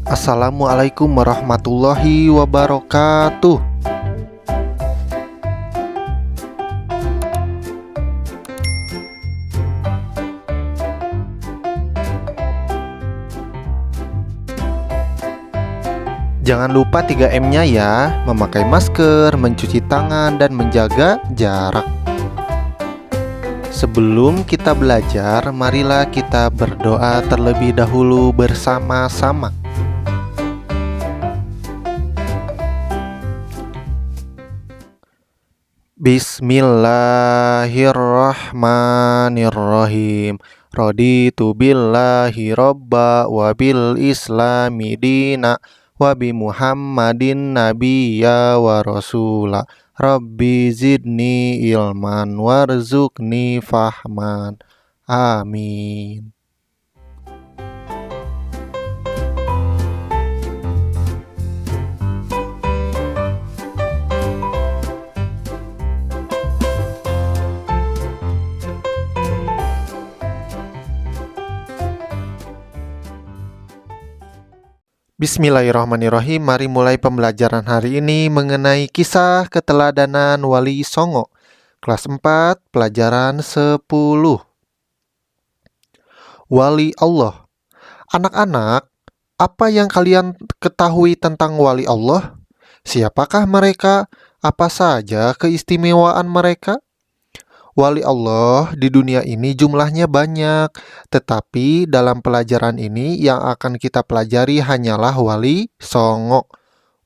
Assalamualaikum warahmatullahi wabarakatuh. Jangan lupa 3M-nya ya, memakai masker, mencuci tangan, dan menjaga jarak. Sebelum kita belajar, marilah kita berdoa terlebih dahulu bersama-sama. Bismillahirrahmanirrahim. Raditu billahi robba wa bil islami dina wa bi Muhammadin nabiyya wa rasula. Rabbi zidni ilman warzuqni fahman. Amin. Bismillahirrahmanirrahim. Mari mulai pembelajaran hari ini mengenai kisah keteladanan Wali Songo. Kelas 4, pelajaran 10. Wali Allah. Anak-anak, apa yang kalian ketahui tentang Wali Allah? Siapakah mereka? Apa saja keistimewaan mereka? Wali Allah di dunia ini jumlahnya banyak, tetapi dalam pelajaran ini yang akan kita pelajari hanyalah Wali Songo.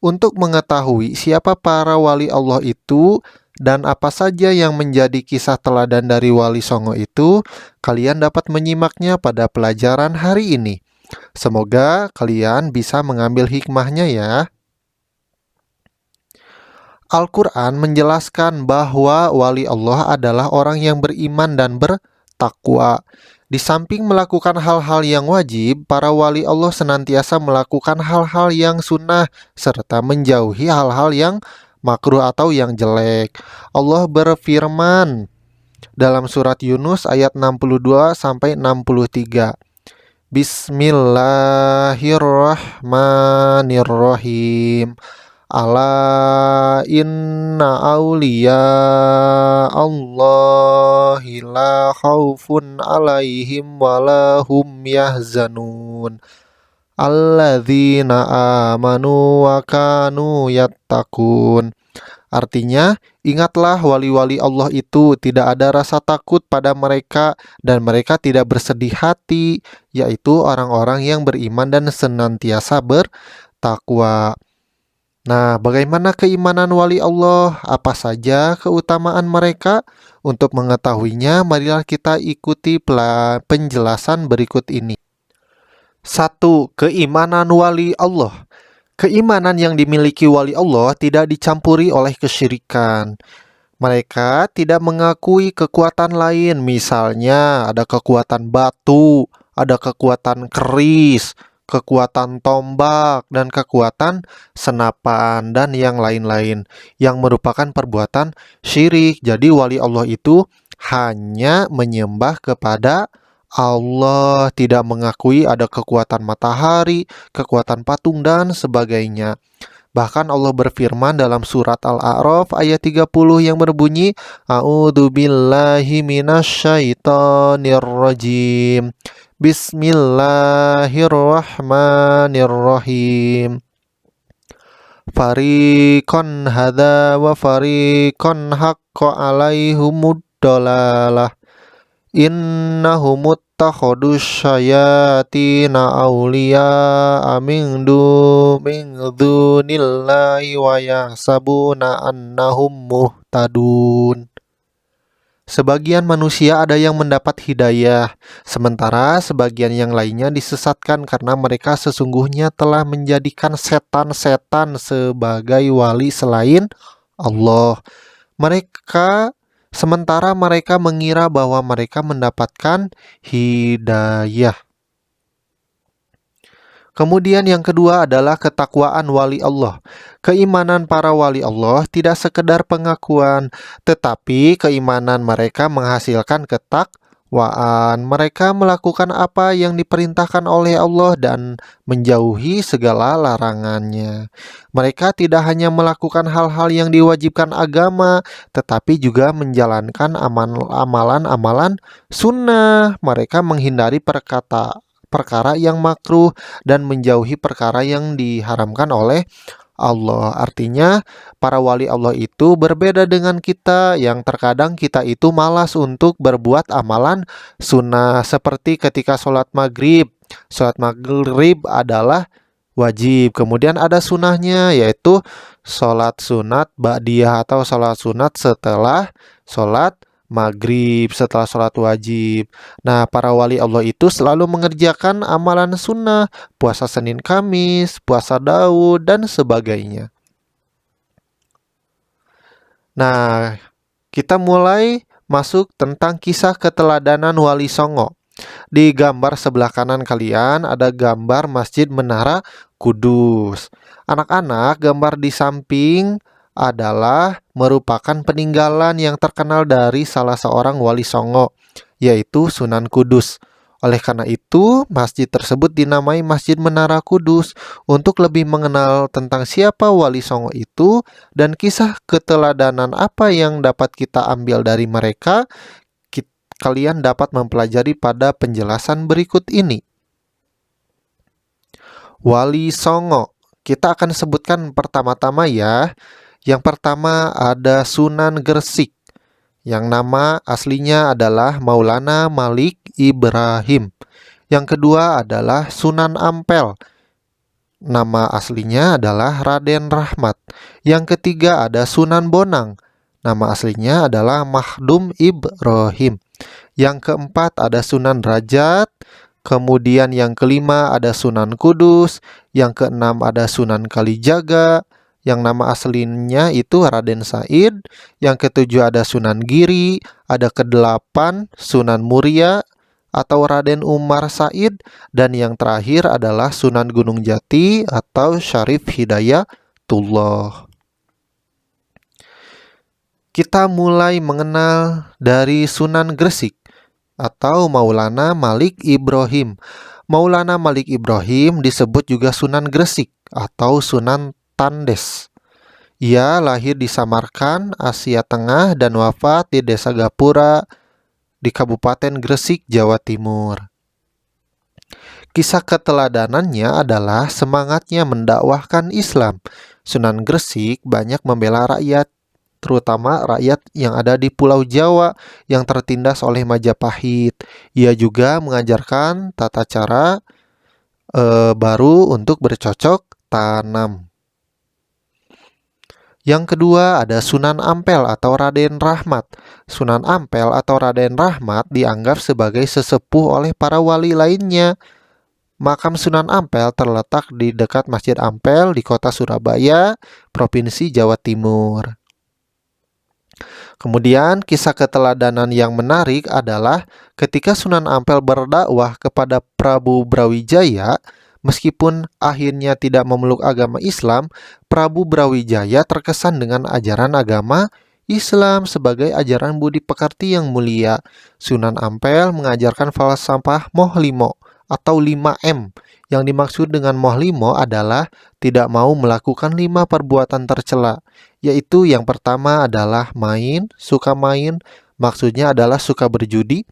Untuk mengetahui siapa para Wali Allah itu dan apa saja yang menjadi kisah teladan dari Wali Songo itu, kalian dapat menyimaknya pada pelajaran hari ini. Semoga kalian bisa mengambil hikmahnya ya. Al-Quran menjelaskan bahwa wali Allah adalah orang yang beriman dan bertakwa. Di samping melakukan hal-hal yang wajib, para wali Allah senantiasa melakukan hal-hal yang sunnah serta menjauhi hal-hal yang makruh atau yang jelek. Allah berfirman dalam surat Yunus ayat 62-63. Bismillahirrahmanirrahim. Ala inna awliya Allahi la khawfun alaihim walahum yahzanun alladzina amanu wa kanu yattaqun. Artinya, ingatlah wali-wali Allah itu tidak ada rasa takut pada mereka dan mereka tidak bersedih hati, yaitu orang-orang yang beriman dan senantiasa bertakwa. Nah, bagaimana keimanan wali Allah? Apa saja keutamaan mereka? Untuk mengetahuinya, marilah kita ikuti penjelasan berikut ini. 1. Keimanan wali Allah. Keimanan yang dimiliki wali Allah tidak dicampuri oleh kesyirikan. Mereka tidak mengakui kekuatan lain, misalnya ada kekuatan batu, ada kekuatan keris, kekuatan tombak, dan kekuatan senapan, dan yang lain-lain yang merupakan perbuatan syirik. Jadi wali Allah itu hanya menyembah kepada Allah, tidak mengakui ada kekuatan matahari, kekuatan patung, dan sebagainya. Bahkan Allah berfirman dalam surat Al-A'raf ayat 30 yang berbunyi, A'udzubillahi minasyaitonirrajim. Bismillahirrahmanirrahim. Fariqon hada wa fariqon haqqa alaihumud dolalah. Innahum muttakhadus syayatina awliya min dunillahi wa yahsabuna annahum muhtadun. Sebagian manusia ada yang mendapat hidayah, sementara sebagian yang lainnya disesatkan karena mereka sesungguhnya telah menjadikan setan-setan sebagai wali selain Allah. Sementara mereka mengira bahwa mereka mendapatkan hidayah. Kemudian yang kedua adalah ketakwaan wali Allah. Keimanan para wali Allah tidak sekedar pengakuan, tetapi keimanan mereka menghasilkan ketakwaan. takwaan. Mereka melakukan apa yang diperintahkan oleh Allah dan menjauhi segala larangannya. Mereka tidak hanya melakukan hal-hal yang diwajibkan agama, tetapi juga menjalankan amalan-amalan sunnah. Mereka menghindari perkara yang makruh dan menjauhi perkara yang diharamkan oleh Allah. Artinya, para wali Allah itu berbeda dengan kita yang terkadang kita itu malas untuk berbuat amalan sunnah, seperti ketika sholat maghrib. Sholat maghrib adalah wajib, kemudian ada sunnahnya, yaitu sholat sunat ba'diyah atau sholat sunat setelah sholat maghrib, setelah sholat wajib. Nah, para wali Allah itu selalu mengerjakan amalan sunnah, puasa Senin Kamis, puasa Daud, dan sebagainya. Nah, kita mulai masuk tentang kisah keteladanan Wali Songo. Di gambar sebelah kanan kalian ada gambar Masjid Menara Kudus. Anak-anak, gambar di samping adalah merupakan peninggalan yang terkenal dari salah seorang wali Songo, yaitu Sunan Kudus. Oleh karena itu, masjid tersebut dinamai Masjid Menara Kudus untuk lebih mengenal tentang siapa Wali Songo itu dan kisah keteladanan apa yang dapat kita ambil dari mereka. Kalian dapat mempelajari pada penjelasan berikut ini. Wali Songo, kita akan sebutkan pertama-tama ya. Yang pertama ada Sunan Gresik, yang nama aslinya adalah Maulana Malik Ibrahim. Yang kedua adalah Sunan Ampel, nama aslinya adalah Raden Rahmat. Yang ketiga ada Sunan Bonang, nama aslinya adalah Mahdum Ibrahim. Yang keempat ada Sunan Derajat. Kemudian yang kelima ada Sunan Kudus. Yang keenam ada Sunan Kalijaga, yang nama aslinya itu Raden Said. Yang ketujuh ada Sunan Giri. Ada kedelapan Sunan Muria atau Raden Umar Said. Dan yang terakhir adalah Sunan Gunung Jati atau Syarif Hidayatullah. Kita mulai mengenal dari Sunan Gresik atau Maulana Malik Ibrahim. Maulana Malik Ibrahim disebut juga Sunan Gresik atau Sunan Tandes. Ia lahir di Samarkand, Asia Tengah dan wafat di Desa Gapura di Kabupaten Gresik, Jawa Timur. Kisah keteladanannya adalah semangatnya mendakwahkan Islam. Sunan Gresik banyak membela rakyat, terutama rakyat yang ada di Pulau Jawa yang tertindas oleh Majapahit. Ia juga mengajarkan tata cara baru untuk bercocok tanam. Yang kedua ada Sunan Ampel atau Raden Rahmat. Sunan Ampel atau Raden Rahmat dianggap sebagai sesepuh oleh para wali lainnya. Makam Sunan Ampel terletak di dekat Masjid Ampel di kota Surabaya, Provinsi Jawa Timur. Kemudian kisah keteladanan yang menarik adalah ketika Sunan Ampel berdakwah kepada Prabu Brawijaya. Meskipun akhirnya tidak memeluk agama Islam, Prabu Brawijaya terkesan dengan ajaran agama Islam sebagai ajaran budi pekerti yang mulia. Sunan Ampel mengajarkan falsafah Mohlimo atau 5M. Yang dimaksud dengan Mohlimo adalah tidak mau melakukan 5 perbuatan tercela, yaitu yang pertama adalah suka main, maksudnya adalah suka berjudi.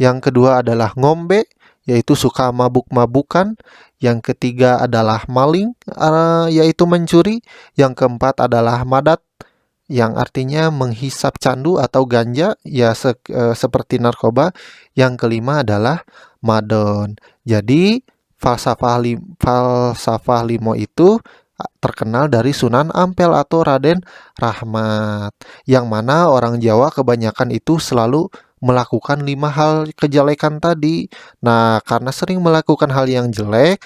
Yang kedua adalah ngombe, yaitu suka mabuk-mabukan. Yang ketiga adalah maling, yaitu mencuri. Yang keempat adalah madat, yang artinya menghisap candu atau ganja, ya seperti narkoba. Yang kelima adalah madon. Jadi falsafah limo itu terkenal dari Sunan Ampel atau Raden Rahmat, yang mana orang Jawa kebanyakan itu selalu melakukan 5 hal kejelekan tadi. Nah, karena sering melakukan hal yang jelek,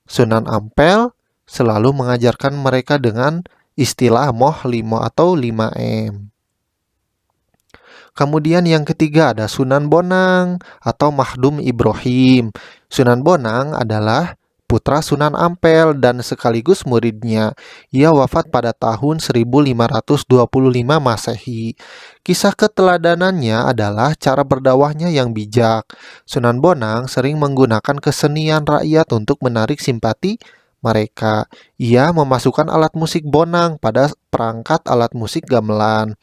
Sunan Ampel selalu mengajarkan mereka dengan istilah Mohlimo atau 5M. Kemudian yang ketiga ada Sunan Bonang atau Mahdum Ibrahim. Sunan Bonang adalah putra Sunan Ampel dan sekaligus muridnya. Ia wafat pada tahun 1525 Masehi. Kisah keteladanannya adalah cara berdakwahnya yang bijak. Sunan Bonang sering menggunakan kesenian rakyat untuk menarik simpati mereka. Ia memasukkan alat musik bonang pada perangkat alat musik gamelan.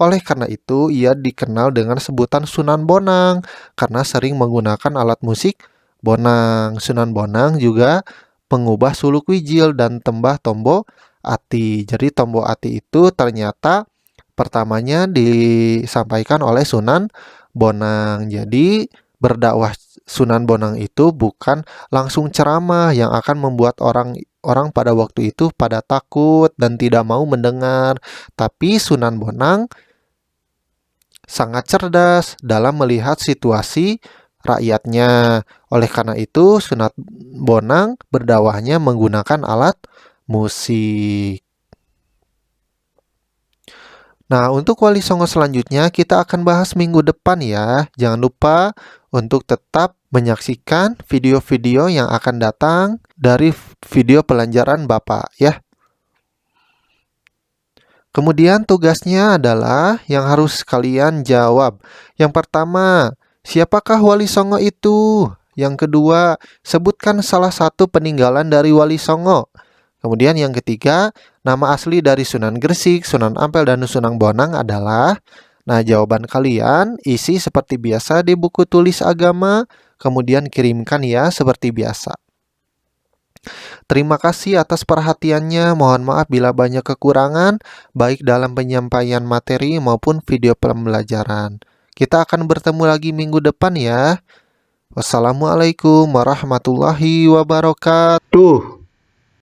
Oleh karena itu, ia dikenal dengan sebutan Sunan Bonang karena sering menggunakan alat musik bonang. Sunan Bonang juga mengubah suluk wijil dan tembah tombo ati. Jadi tombo ati itu ternyata pertamanya disampaikan oleh Sunan Bonang. Jadi berdakwah Sunan Bonang itu bukan langsung ceramah yang akan membuat orang pada waktu itu pada takut dan tidak mau mendengar. Tapi Sunan Bonang sangat cerdas dalam melihat situasi rakyatnya. Oleh karena itu, Sunan Bonang berdakwahnya menggunakan alat musik. Nah, untuk Wali Songo selanjutnya kita akan bahas minggu depan ya. Jangan lupa untuk tetap menyaksikan video-video yang akan datang dari video pelajaran Bapak ya. Kemudian tugasnya adalah yang harus kalian jawab. Yang pertama, siapakah Wali Songo itu? Yang kedua, sebutkan salah satu peninggalan dari Wali Songo. Kemudian yang ketiga, nama asli dari Sunan Gresik, Sunan Ampel, dan Sunan Bonang adalah. Nah, jawaban kalian isi seperti biasa di buku tulis agama, kemudian kirimkan ya seperti biasa. Terima kasih atas perhatiannya. Mohon maaf bila banyak kekurangan, baik dalam penyampaian materi maupun video pembelajaran. Kita akan bertemu lagi minggu depan ya. Wassalamualaikum warahmatullahi wabarakatuh.